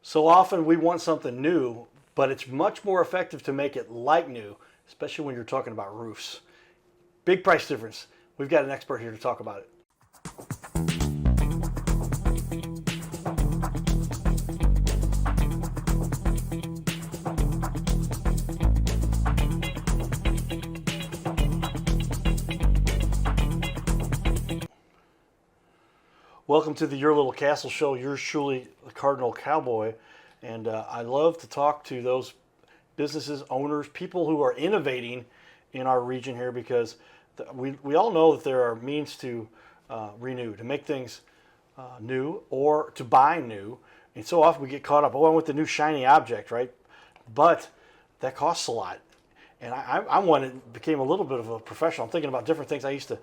So often we want something new, but it's much more effective to make it like new, especially when you're talking about roofs. Big price difference. We've got an expert here to talk about it. Welcome to the Your Little Castle Show. Yours truly, the Cardinal Cowboy. And I love to talk to those businesses, owners, people who are innovating in our region here, because we all know that there are means to renew, to make things new or to buy new. And so often we get caught up, I want the new shiny object, right? But that costs a lot. And I became a little bit of a professional. I'm thinking about different things. I used to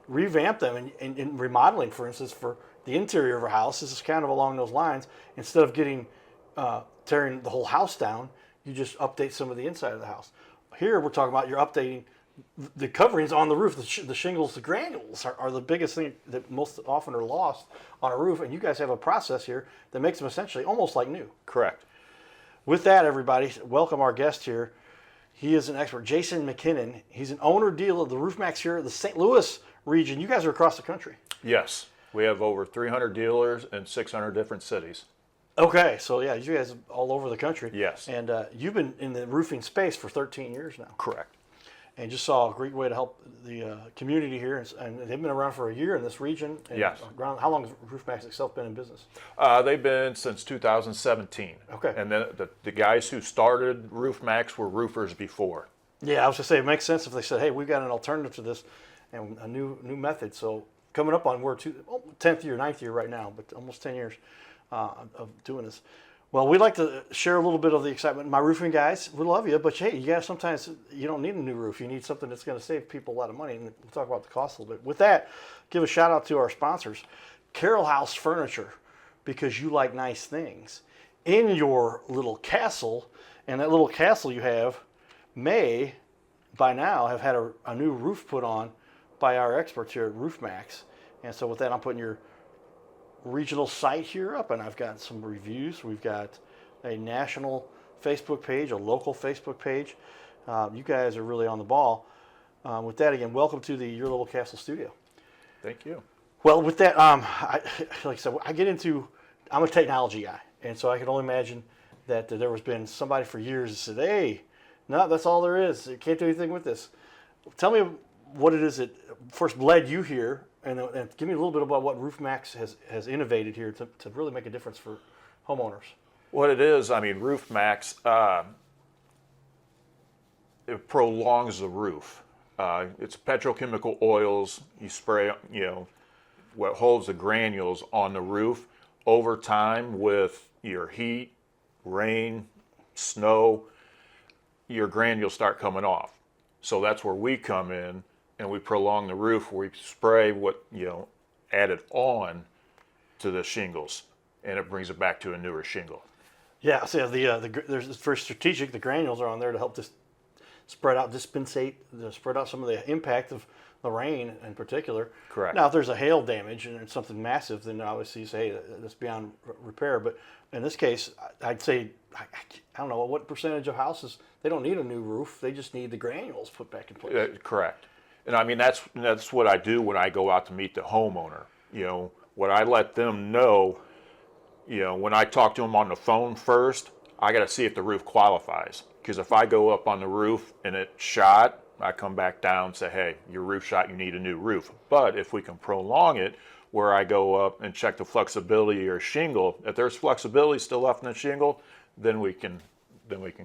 revamp them in remodeling, for instance, for the interior of a house. This is kind of along those lines. Instead of tearing the whole house down, you just update some of the inside of the house. Here we're talking about you're updating the coverings on the roof. The shingles, the granules are the biggest thing that most often are lost on a roof, and you guys have a process here that makes them essentially almost like new. Correct. With that, everybody, welcome our guest here. He is an expert, Jason McKinnon. He's an owner dealer of the RoofMaxx here in the St. Louis region. You guys are across the country. Yes. We have over 300 dealers in 600 different cities. Okay, so yeah, you guys are all over the country. Yes. And you've been in the roofing space for 13 years now. Correct. And just saw a great way to help the community here. And they've been around for a year in this region. And yes. How long has RoofMaxx itself been in business? They've been since 2017. Okay. And then the guys who started RoofMaxx were roofers before. Yeah, I was going to say, it makes sense if they said, hey, we've got an alternative to this and a new method. So coming up on 10th year, 9th year right now, but almost 10 years of doing this. Well, we'd like to share a little bit of the excitement. My roofing guys, we love you, but hey, sometimes you don't need a new roof. You need something that's going to save people a lot of money, and we'll talk about the cost a little bit. With that, give a shout out to our sponsors, Carroll House Furniture, because you like nice things in your little castle, and that little castle you have may, by now, have had a new roof put on by our experts here at RoofMaxx. And so with that, I'm putting your regional site here up, and I've got some reviews. We've got a national Facebook page, a local Facebook page. You guys are really on the ball. With that, again, welcome to the Your Little Castle studio. Thank you. Well, with that, like I said, I'm a technology guy, and so I can only imagine that there has been somebody for years that said, hey, no, that's all there is. You can't do anything with this. Tell me what it is that first led you here, and give me a little bit about what RoofMaxx has innovated here to really make a difference for homeowners. What it is, RoofMaxx, it prolongs the roof. It's petrochemical oils. You spray, what holds the granules on the roof. Over time, with your heat, rain, snow, your granules start coming off. So that's where we come in, and we prolong the roof. We spray what added on to the shingles, and it brings it back to a newer shingle. Yeah, so there's very strategic. The granules are on there to help spread out some of the impact of the rain in particular. Correct. Now, if there's a hail damage and it's something massive, then obviously you say, hey, that's beyond repair. But in this case, I'd say, I don't know, what percentage of houses, they don't need a new roof. They just need the granules put back in place. Correct. And that's what I do when I go out to meet the homeowner. What I let them know, when I talk to them on the phone first, I got to see if the roof qualifies. Because if I go up on the roof and it's shot, I come back down and say, hey, your roof shot, you need a new roof. But if we can prolong it, where I go up and check the flexibility of your shingle, if there's flexibility still left in the shingle, then we can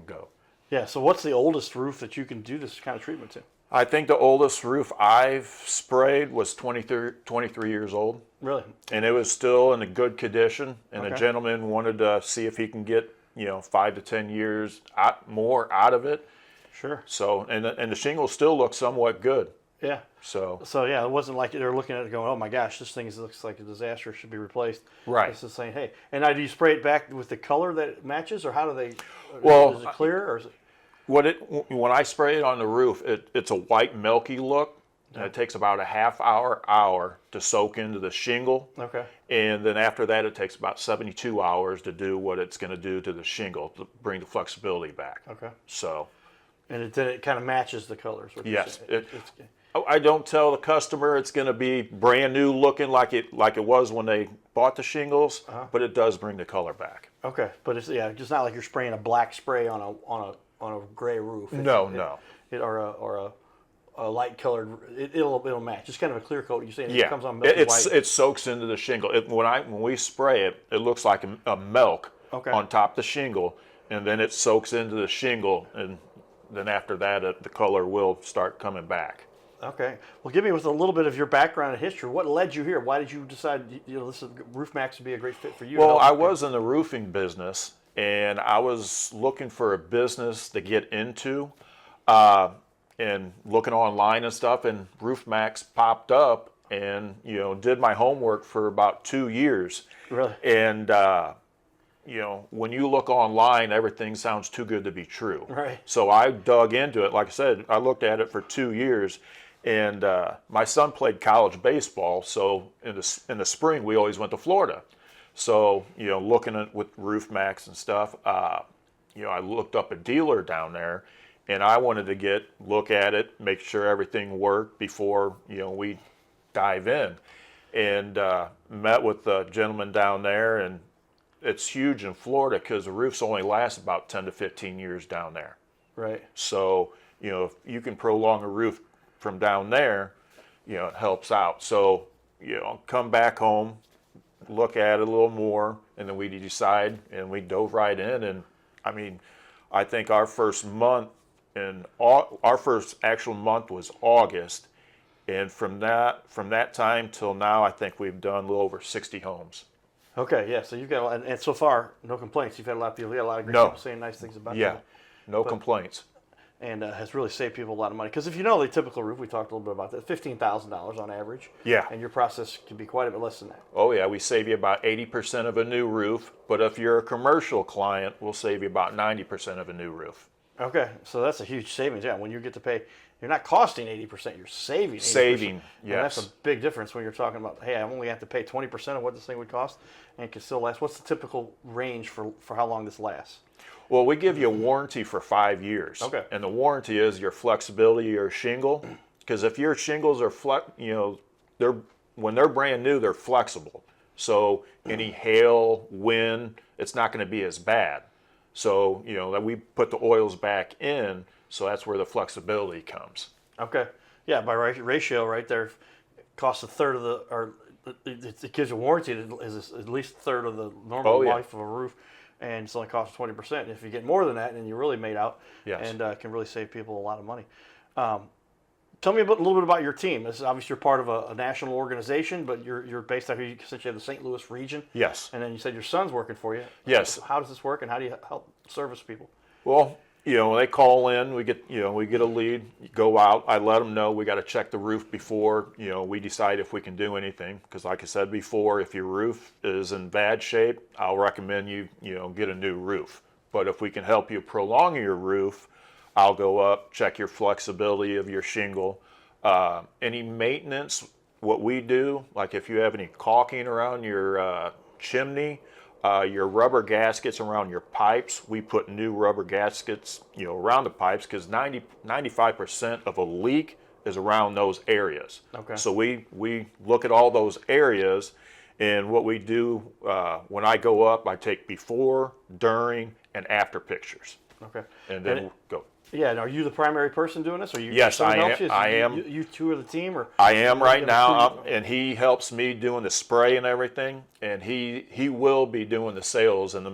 go. Yeah, so what's the oldest roof that you can do this kind of treatment to? I think the oldest roof I've sprayed was 23 years old. Really? And it was still in a good condition. And Okay. The gentleman wanted to see if he can get 5 to 10 years more out of it. Sure. So and the shingle still looks somewhat good. Yeah. So yeah, it wasn't like they were looking at it going, oh my gosh, this thing looks like a disaster, should be replaced. Right. It's just saying, hey, and now do you spray it back with the color that it matches, or how do they? Well, is it clear or is it? when I spray it on the roof, it's a white milky look. And it takes about a half hour to soak into the shingle. Okay. And then after that, it takes about 72 hours to do what it's going to do to the shingle to bring the flexibility back. Okay. So, And then it kind of matches the colors. What you're yes, saying. I don't tell the customer it's going to be brand new looking like it was when they bought the shingles, but it does bring the color back. Okay, but it's just not like you're spraying a black spray on a gray roof. No. Or a light colored. It'll match. It's kind of a clear coat. You're saying Yeah, it comes on milky white. it soaks into the shingle. When we spray it, it looks like a milk on top of the shingle, and then it soaks into the shingle, and then after that, the color will start coming back. Okay. Well, give me with a little bit of your background and history. What led you here? Why did you decide RoofMaxx would be a great fit for you? Well, I was in the roofing business, and I was looking for a business to get into, and looking online and stuff. And RoofMaxx popped up, and did my homework for about 2 years. Really? And when you look online, everything sounds too good to be true. Right. So I dug into it. Like I said, I looked at it for 2 years. And my son played college baseball, so in the spring we always went to Florida. So looking at with RoofMaxx and stuff, I looked up a dealer down there, and I wanted to look at it, make sure everything worked before we dive in. And met with the gentleman down there, and it's huge in Florida because the roofs only last about 10 to 15 years down there. Right. So if you can prolong a roof from down there, it helps out. So, come back home, look at it a little more, and then we decide, and we dove right in. And I mean, I think our first actual month was August. And from that time till now, I think we've done a little over 60 homes. Okay, yeah. So you've got a lot, and so far, no complaints. You've had a lot of people, you got a lot of great No. people saying nice things about you. Yeah, no complaints. And has really saved people a lot of money. Because if you know the typical roof, we talked a little bit about that, $15,000 on average. Yeah. And your process can be quite a bit less than that. Oh yeah, we save you about 80% of a new roof, but if you're a commercial client, we'll save you about 90% of a new roof. Okay, so that's a huge savings. Yeah, when you get to pay, you're not costing 80%, you're saving 80%. Saving, And yes. that's a big difference when you're talking about, hey, I only have to pay 20% of what this thing would cost, and it can still last. What's the typical range for how long this lasts? Well, we give you a warranty for 5 years. Okay. And the warranty is your flexibility of your shingle. Because if your shingles are when they're brand new, they're flexible. So any hail, wind, it's not going to be as bad. So, that we put the oils back in, so that's where the flexibility comes. Okay. Yeah, by ratio right there, it costs a third of the, or it gives a warranty that is at least a third of the normal life of a roof. And it's only costs 20%. And if you get more than that, then you're really made out, Yes. and can really save people a lot of money. Tell me a little bit about your team. This is obviously you're part of a national organization, but you're based out here. You essentially have the St. Louis region. Yes. And then you said your son's working for you. Yes. How does this work, and how do you help service people? Well, when they call in, we get a lead, go out. I let them know we got to check the roof before, we decide if we can do anything. Because like I said before, if your roof is in bad shape, I'll recommend you, get a new roof. But if we can help you prolong your roof, I'll go up, check your flexibility of your shingle. Any maintenance, what we do, like if you have any caulking around your chimney, your rubber gaskets around your pipes, we put new rubber gaskets, around the pipes, because 95% of a leak is around those areas. Okay. So we look at all those areas, and what we do when I go up, I take before, during, and after pictures. Okay. And then we'll go. Yeah, and are you the primary person doing this? Or you? Yes, someone I helps am. you? I am. You two are the team, or I am right you have a now, crew? and he helps me doing the spray and everything, and he will be doing the sales in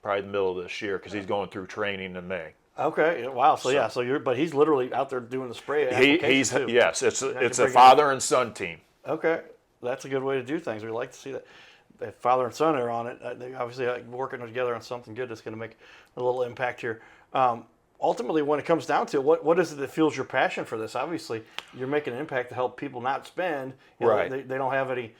probably the middle of this year, because he's going through training in May. Okay, wow. So you're, but he's literally out there doing the spray. He's too. yes, it's you a bring father and son team. Okay, that's a good way to do things. We like to see that. If father and son are on it, they obviously working together on something good that's going to make a little impact here. Ultimately, when it comes down to it, what is it that fuels your passion for this? Obviously, you're making an impact to help people not spend. Right. They don't have any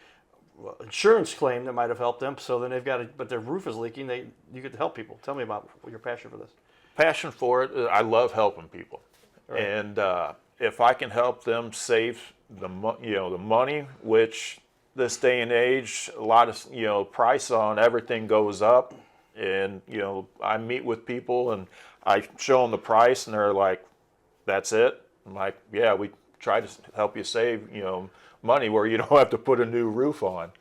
insurance claim that might have helped them, so then they've got to, but their roof is leaking. You get to help people. Tell me about your passion for this. Passion for it. I love helping people, Right. and if I can help them save the the money, which this day and age, a lot of price on everything goes up, and I meet with people and I show them the price, and they're like, "That's it." I'm like, "Yeah, we try to help you save money where you don't have to put a new roof on."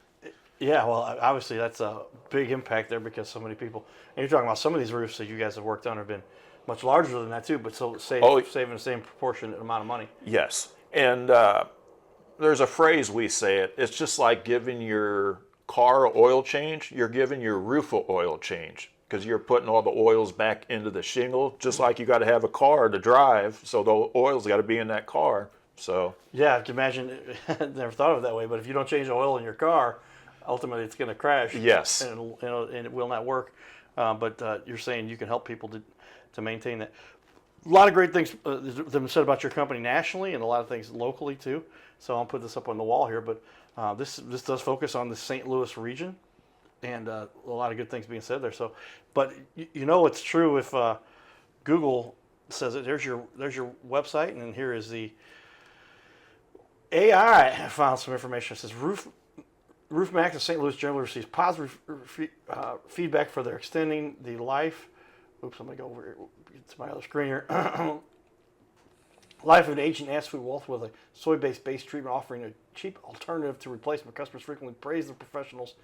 Yeah, well, obviously that's a big impact there because so many people, and you're talking about some of these roofs that you guys have worked on have been much larger than that too, but so saving the same proportionate amount of money. Yes, and there's a phrase we say it. It's just like giving your car an oil change. You're giving your roof an oil change because you're putting all the oils back into the shingle, just like you got to have a car to drive, so the oil's got to be in that car. So yeah, I can imagine. Never thought of it that way, but if you don't change the oil in your car, ultimately it's going to crash. Yes, and and it will not work. But you're saying you can help people to maintain that. A lot of great things have been said about your company nationally, and a lot of things locally too. So I'll put this up on the wall here, but this does focus on the St. Louis region, and a lot of good things being said there. So, but it's true if Google says it. There's your website, and then here is the AI. I found some information. It says RoofMaxx in St. Louis generally receives positive feedback for their extending the life. Oops, I'm going to go over here to my other screen here. Life of an aging asphalt wall with a soy-based base treatment offering a cheap alternative to replacement. Customers frequently praise the professionals'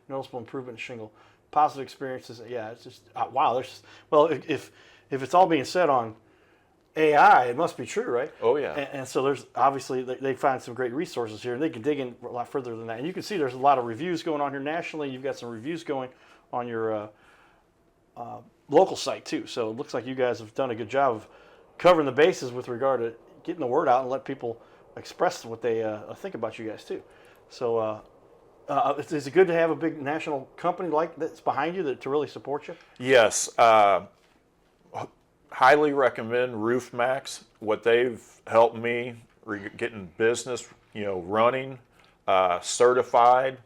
noticeable improvement in shingle. Positive experiences. Yeah, it's just wow. If it's all being said on AI, it must be true, right? Oh yeah. And so there's obviously they find some great resources here, and they can dig in a lot further than that. And you can see there's a lot of reviews going on here nationally. You've got some reviews going on your local site too. So it looks like you guys have done a good job of covering the bases with regard to getting the word out and let people express what they think about you guys too. So is it good to have a big national company like that's behind you to really support you? Yes. Highly recommend RoofMaxx. What they've helped me getting business, running, certified.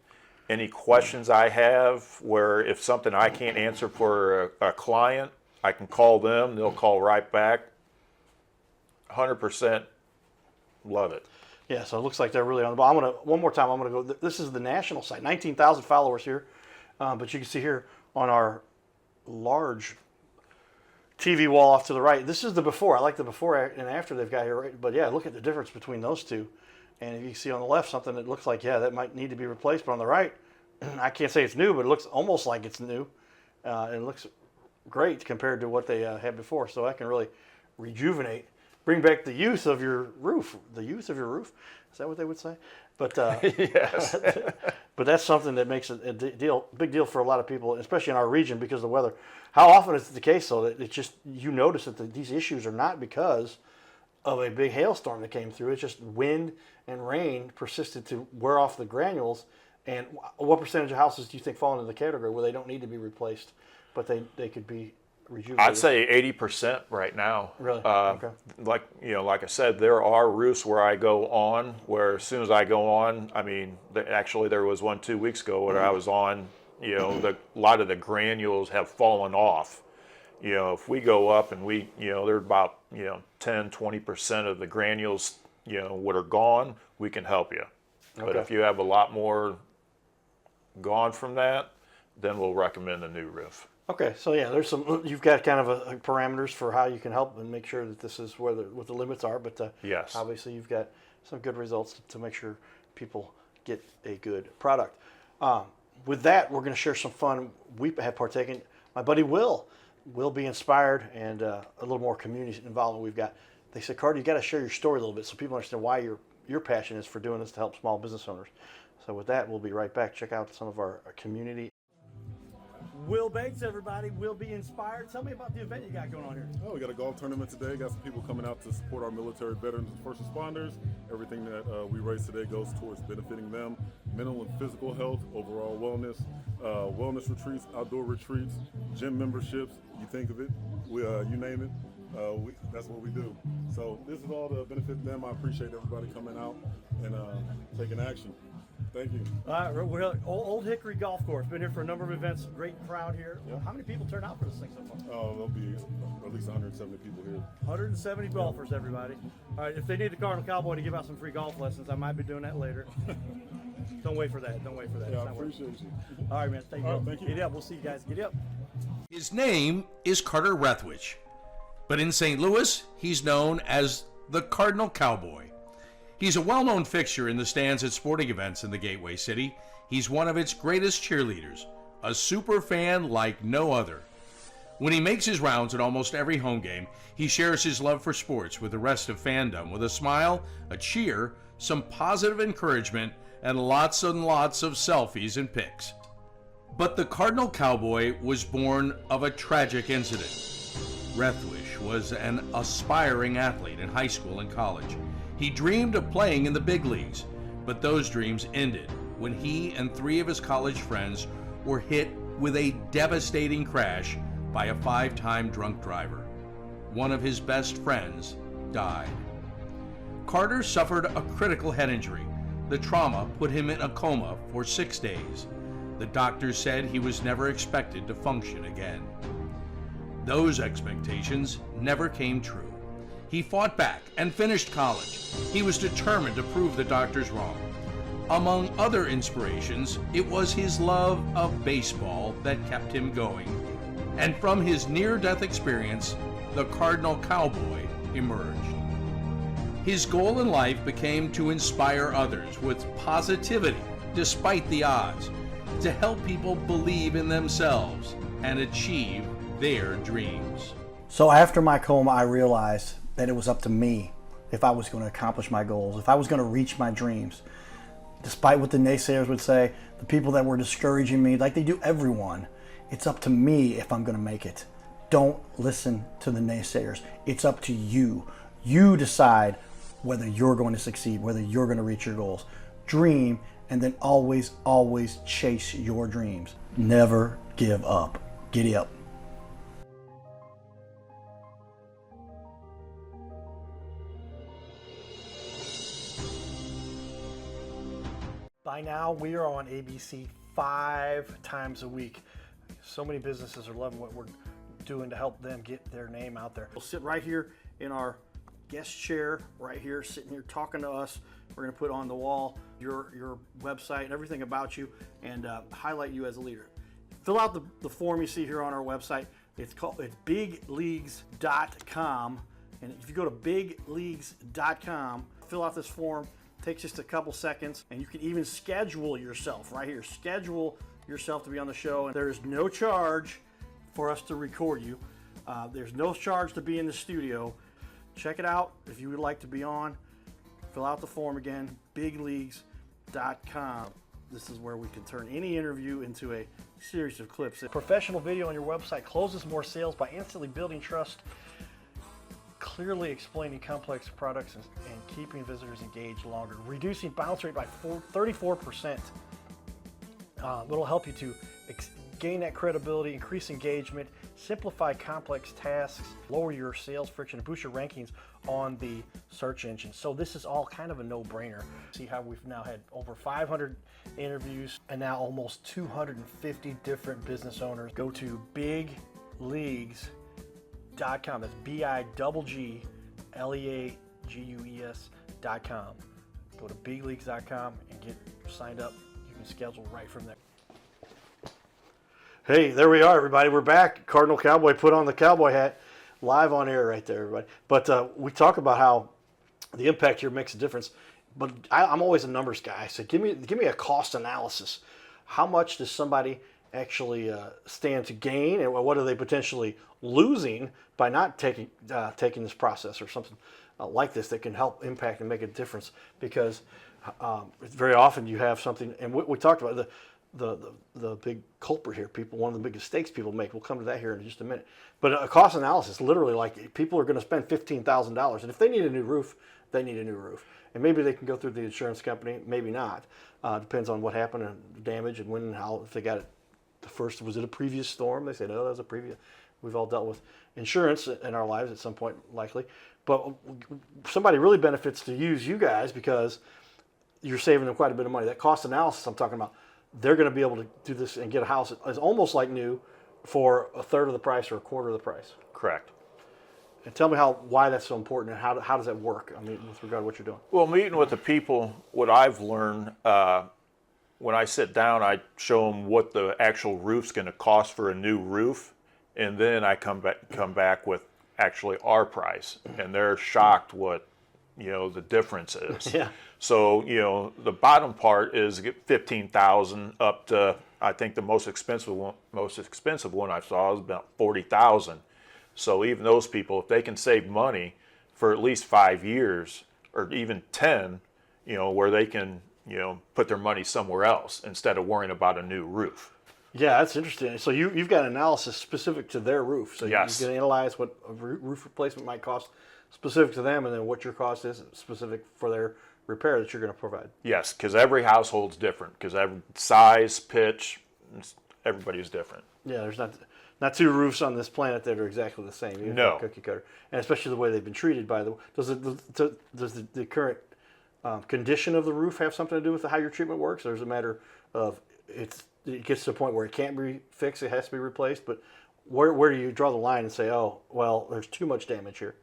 Any questions I have, where if something I can't answer for a client, I can call them. They'll call right back. 100% love it. Yeah, so it looks like they're really on the ball. One more time, I'm gonna go. This is the national site, 19,000 followers here, but you can see here on our large TV wall off to the right. This is the before. I like the before and after they've got here, right? But yeah, look at the difference between those two. And if you see on the left something that looks like, yeah, that might need to be replaced, but on the right, I can't say it's new, but it looks almost like it's new. And it looks great compared to what they had before. So that can really rejuvenate, bring back the youth of your roof. The youth of your roof. Is that what they would say? But yes. but that's something that makes it a big deal for a lot of people, especially in our region because of the weather. How often is it the case, though, that it's just you notice that these issues are not because of a big hailstorm that came through. It's just wind and rain persisted to wear off the granules. And what percentage of houses do you think fall into the category where they don't need to be replaced, but they could be rejuvenated? I'd say 80% right now. Really? Okay. Like I said, there are roofs where I go on where as soon as I go on, I mean, actually there was one 2 weeks ago where I was on. A lot of the granules have fallen off. If we go up and they're about 10-20% of the granules what are gone, we can help you. Okay. But if you have a lot more gone from that, then we'll recommend a new roof. Okay, so yeah, you've got kind of a parameters for how you can help and make sure that this is what the limits are. But yes, obviously you've got some good results to make sure people get a good product. With that, we're going to share some fun we have partaken. My buddy Will be inspired and a little more community involvement we've got. They said, Carter, you got to share your story a little bit so people understand why your passion is for doing this to help small business owners. So with that, we'll be right back. Check out some of our community. Will Bates, everybody. Will be inspired. Tell me about the event you got going on here. Oh, we got a golf tournament today. Got some people coming out to support our military veterans and first responders. Everything that we raise today goes towards benefiting them, mental and physical health, overall wellness, wellness retreats, outdoor retreats, gym memberships. You think of it, you name it. That's what we do. So this is all to benefit them. I appreciate everybody coming out and taking action. Thank you. We're at Old Hickory Golf Course. Been here for a number of events. Great crowd here. Yeah. How many people turn out for this thing so far? There'll be at least 170 people here. 170 golfers, everybody. All right, if they need the Cardinal Cowboy to give out some free golf lessons, I might be doing that later. Don't wait for that. Don't wait for that. Yeah, It's I not worth it. appreciate you. All right, man. Thank you. All right, thank you. Giddy up. We'll see you guys. Giddy up. His name is Carter Rethwich, but in St. Louis, he's known as the Cardinal Cowboy. He's a well-known fixture in the stands at sporting events in the Gateway City. He's one of its greatest cheerleaders, a super fan like no other. When he makes his rounds at almost every home game, he shares his love for sports with the rest of fandom with a smile, a cheer, some positive encouragement, and lots of selfies and pics. But the Cardinal Cowboy was born of a tragic incident. Rethwich was an aspiring athlete in high school and college. He dreamed of playing in the big leagues, but those dreams ended when he and 3 of his college friends were hit with a devastating crash by a 5-time drunk driver. One of his best friends died. Carter suffered a critical head injury. The trauma put him in a coma for 6 days. The doctors said he was never expected to function again. Those expectations never came true. He fought back and finished college. He was determined to prove the doctors wrong. Among other inspirations, it was his love of baseball that kept him going. And from his near-death experience, the Cardinal Cowboy emerged. His goal in life became to inspire others with positivity despite the odds, to help people believe in themselves and achieve their dreams. So after my coma, I realized that it was up to me if I was going to accomplish my goals, if I was going to reach my dreams. Despite what the naysayers would say, the people that were discouraging me, like they do everyone, it's up to me if I'm going to make it. Don't listen to the naysayers. It's up to you. You decide whether you're going to succeed, whether you're going to reach your goals. Dream, and then always, always chase your dreams. Never give up. Giddy up. By now, we are on ABC 5 times a week. So many businesses are loving what we're doing to help them get their name out there. We'll sit right here in our guest chair, right here, sitting here talking to us. We're going to put on the wall your website and everything about you, and highlight you as a leader. Fill out the form you see here on our website. It's bigleagues.com, and if you go to bigleagues.com, fill out this form. It takes just a couple seconds, and you can even schedule yourself right here. Schedule yourself to be on the show, and there is no charge for us to record you. There's no charge to be in the studio. Check it out if you would like to be on. Fill out the form again, bigleagues.com. This is where we can turn any interview into a series of clips. Professional video on your website closes more sales by instantly building trust, clearly explaining complex products, and keeping visitors engaged longer. Reducing bounce rate by 34%. It'll help you to gain that credibility, increase engagement, simplify complex tasks, lower your sales friction, and boost your rankings on the search engine. So this is all kind of a no-brainer. See how we've now had over 500 interviews and now almost 250 different business owners. Go to bigleagues.com. That's bigleagues.com. Go to bigleagues.com and get signed up. You can schedule right from there. Hey, there we are, everybody. We're back. Cardinal Cowboy put on the cowboy hat, live on air right there, everybody. But we talk about how the impact here makes a difference. But I'm always a numbers guy. So give me a cost analysis. How much does somebody actually stand to gain, and what are they potentially losing by not taking this process or something like this that can help impact and make a difference? Because very often you have something, and we talked about the big culprit here. One of the biggest mistakes people make. We'll come to that here in just a minute. But a cost analysis, literally, like people are going to spend $15,000, and if they need a new roof, they need a new roof. And maybe they can go through the insurance company, maybe not. Depends on what happened and damage and when and how. If they got it the first, was it a previous storm? They say, no, that was a previous. We've all dealt with insurance in our lives at some point, likely. But somebody really benefits to use you guys because you're saving them quite a bit of money. That cost analysis I'm talking about, they're going to be able to do this and get a house that's almost like new for a third of the price or a quarter of the price. Correct. And tell me why that's so important and how does that work? I mean, with regard to what you're doing. Well, meeting with the people, what I've learned, when I sit down, I show them what the actual roof's going to cost for a new roof, and then I come back with actually our price, and they're shocked what the difference is. Yeah. So the bottom part is $15,000 up to, I think the most expensive one I saw was about $40,000. So even those people, if they can save money for at least 5 years or even 10, where they can put their money somewhere else instead of worrying about a new roof. Yeah, that's interesting. So you've got analysis specific to their roof. So Yes. you can analyze what a roof replacement might cost specific to them, and then what your cost is specific for their repair that you're going to provide. Yes, because every household's different. Because every size, pitch, everybody's different. Yeah, there's not two roofs on this planet that are exactly the same. Even No. cookie cutter, and especially the way they've been treated by the. Does the current condition of the roof have something to do with how your treatment works, or is it a matter of it gets to the point where it can't be fixed, it has to be replaced? But where do you draw the line and say, oh, well, there's too much damage here?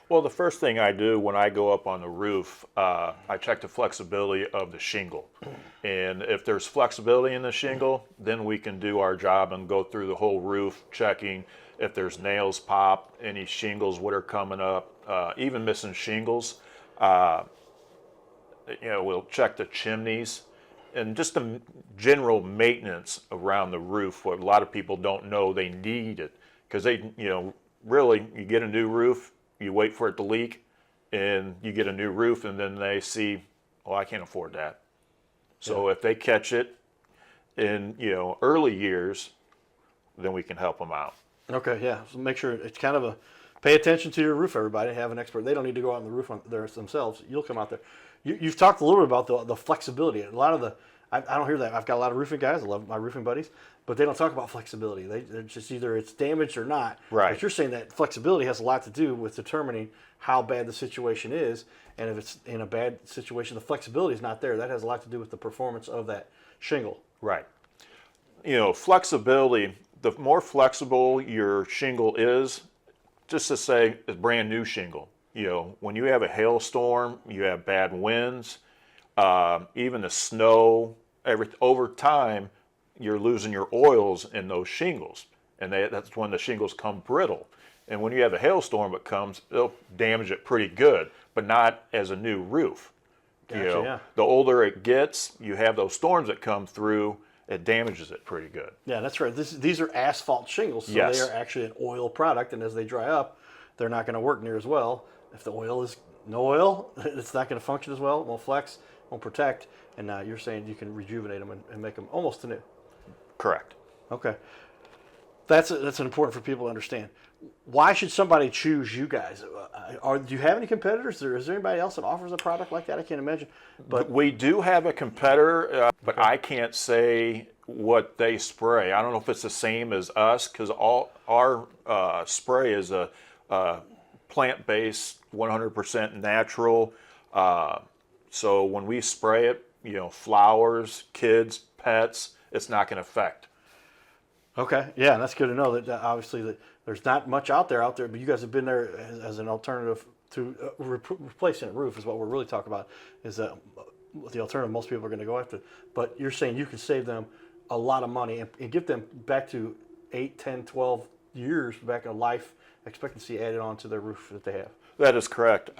Well, the first thing I do when I go up on the roof, I check the flexibility of the shingle. And if there's flexibility in the shingle, then we can do our job and go through the whole roof, checking if there's nails popped, any shingles, what are coming up, even missing shingles. We'll check the chimneys and just the general maintenance around the roof. What a lot of people don't know, they need it because really, you get a new roof, you wait for it to leak, and you get a new roof, and then they see, oh, I can't afford that. So if they catch it in early years, then we can help them out. Okay, yeah. So make sure it's kind of pay attention to your roof, everybody. Have an expert. They don't need to go out on the roof themselves. You'll come out there. You've talked a little bit about the flexibility. A lot of I don't hear that. I've got a lot of roofing guys. I love my roofing buddies, but they don't talk about flexibility. They're just either it's damaged or not. Right. But you're saying that flexibility has a lot to do with determining how bad the situation is, and if it's in a bad situation, the flexibility is not there. That has a lot to do with the performance of that shingle. Right. Flexibility, the more flexible your shingle is, just to say a brand new shingle, when you have a hailstorm, you have bad winds, even the snow, over time, you're losing your oils in those shingles. And that's when the shingles come brittle. And when you have a hailstorm that comes, it'll damage it pretty good, but not as a new roof. Gotcha, yeah. The older it gets, you have those storms that come through, it damages it pretty good. Yeah, that's right. These are asphalt shingles, so Yes. they are actually an oil product, and as they dry up, they're not going to work near as well. If the oil is no oil, it's not going to function as well. It won't flex, won't protect, and you're saying you can rejuvenate them and make them almost new. Correct. Okay, that's important for people to understand. Why should somebody choose you guys? Do you have any competitors? Is there anybody else that offers a product like that? I can't imagine. But We do have a competitor, but I can't say what they spray. I don't know if it's the same as us, because all our spray is a plant-based, 100% natural. So when we spray it, flowers, kids, pets, it's not going to affect. okay, yeah, that's good to know. That obviously that there's not much out there, but you guys have been there as an alternative to replacing a roof. Is what we're really talking about. Is that the alternative most people are going to go after? But you're saying you can save them a lot of money and get them back to 8, 10, 12 years back of life expectancy added on to their roof that they have. That is correct.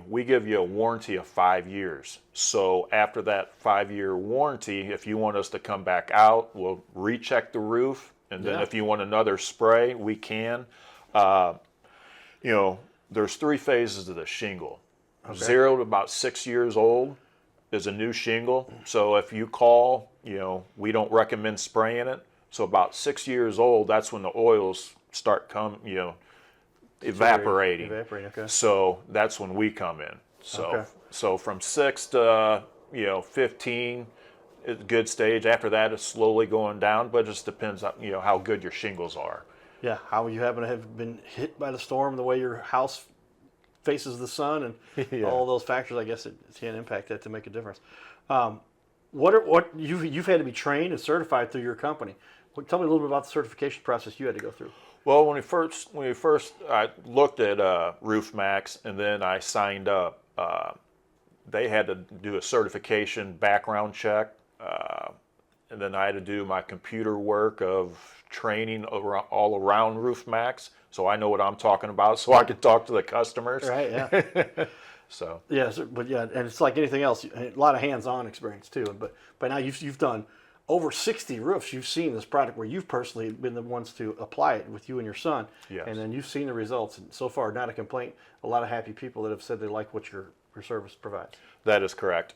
We give you a warranty of 5 years. So after that 5-year warranty, if you want us to come back out, we'll recheck the roof. And then if you want another spray, we can. There's 3 phases to the shingle. Okay. 0 to about 6 years old is a new shingle. So if you call, we don't recommend spraying it. So about 6 years old, that's when the oils start evaporating. Okay. So that's when we come in. So from 6 to 15 is a good stage. After that, it's slowly going down, but it just depends on how good your shingles are. Yeah, how you happen to have been hit by the storm, the way your house faces the sun and Yeah. all those factors. I guess it can impact that to make a difference. What you've had to be trained and certified through your company. Tell me a little bit about the certification process you had to go through. Well, when we first I looked at RoofMaxx, and then I signed up. They had to do a certification background check, and then I had to do my computer work of training all around RoofMaxx, so I know what I'm talking about, so I can talk to the customers. Right. Yeah. So Yes, but yeah, and it's like anything else, a lot of hands-on experience too. But by now you've done over 60 roofs. You've seen this product where you've personally been the ones to apply it with you and your son. Yes. And then you've seen the results. And so far, not a complaint. A lot of happy people that have said they like what your service provides. that is correct.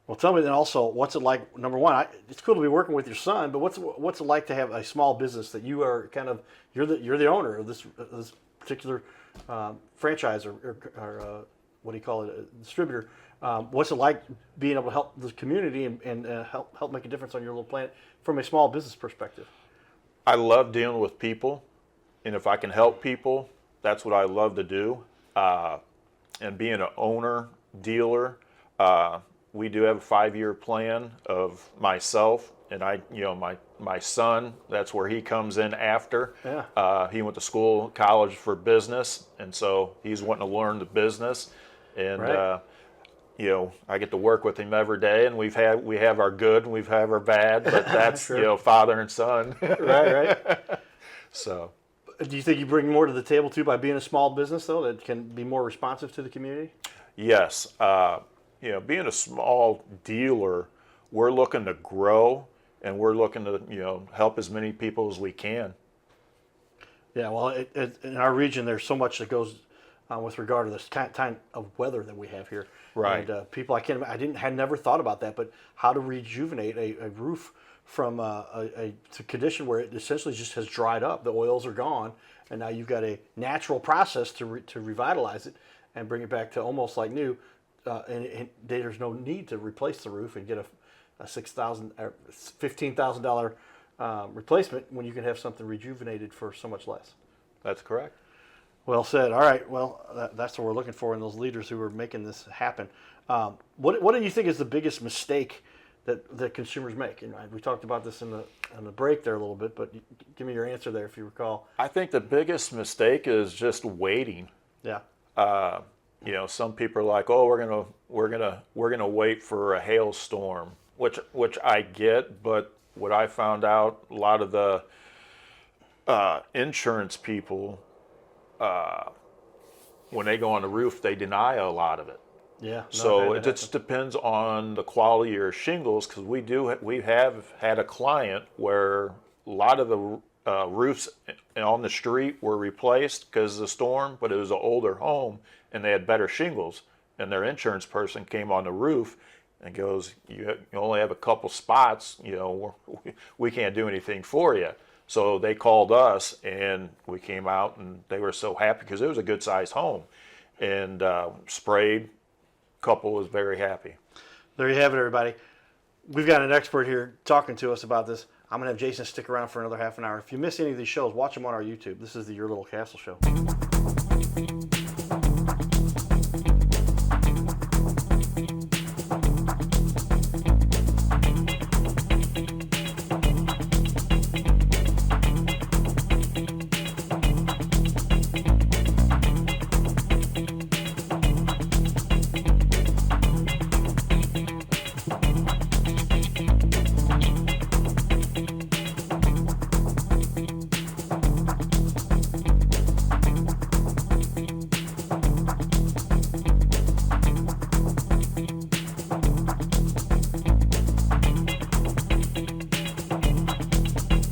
Well, tell me then also, what's it like? Number one, it's cool to be working with your son, but what's it like to have a small business that you are you're the owner of this particular franchise or what do you call it, a distributor? What's it like being able to help the community and help make a difference on your little planet from a small business perspective? I love dealing with people, and if I can help people, that's what I love to do. And being an owner, dealer, we do have a 5-year plan of myself and my son. That's where he comes in after. Yeah. He went to college for business, and so he's wanting to learn the business. And Right. I get to work with him every day, and we have our good and we have our bad, but that's Sure. father and son. Right. So Do you think you bring more to the table too by being a small business though that can be more responsive to the community? yes, being a small dealer, we're looking to grow and we're looking to help as many people as we can. Yeah, well, in our region, there's so much that goes with regard to this kind of weather that we have here. Right. And people, had never thought about that, but how to rejuvenate a roof from a condition where it essentially just has dried up. The oils are gone, and now you've got a natural process to revitalize it and bring it back to almost like new. And there's no need to replace the roof and get a $6,000 or $15,000 replacement when you can have something rejuvenated for so much less. That's correct. Well said. All right. Well, that's what we're looking for in those leaders who are making this happen. What do you think is the biggest mistake that consumers make? And we talked about this in the break there a little bit, but give me your answer there if you recall. I think the biggest mistake is just waiting. Yeah. Some people are like, "Oh, we're gonna wait for a hailstorm," which I get, but what I found out, a lot of the insurance people, when they go on the roof, they deny a lot of it. Yeah. No, So I've it had that just depends on the quality of your shingles, because we have had a client where a lot of the roofs on the street were replaced because of the storm, but it was an older home and they had better shingles, and their insurance person came on the roof and goes, "You only have a couple spots, we can't do anything for you." So they called us and we came out, and they were so happy because it was a good sized home, and sprayed. Couple was very happy. There you have it, everybody. We've got an expert here talking to us about this. I'm going to have Jason stick around for another half an hour. If you miss any of these shows, watch them on our YouTube. This is the Your Little Castle Show.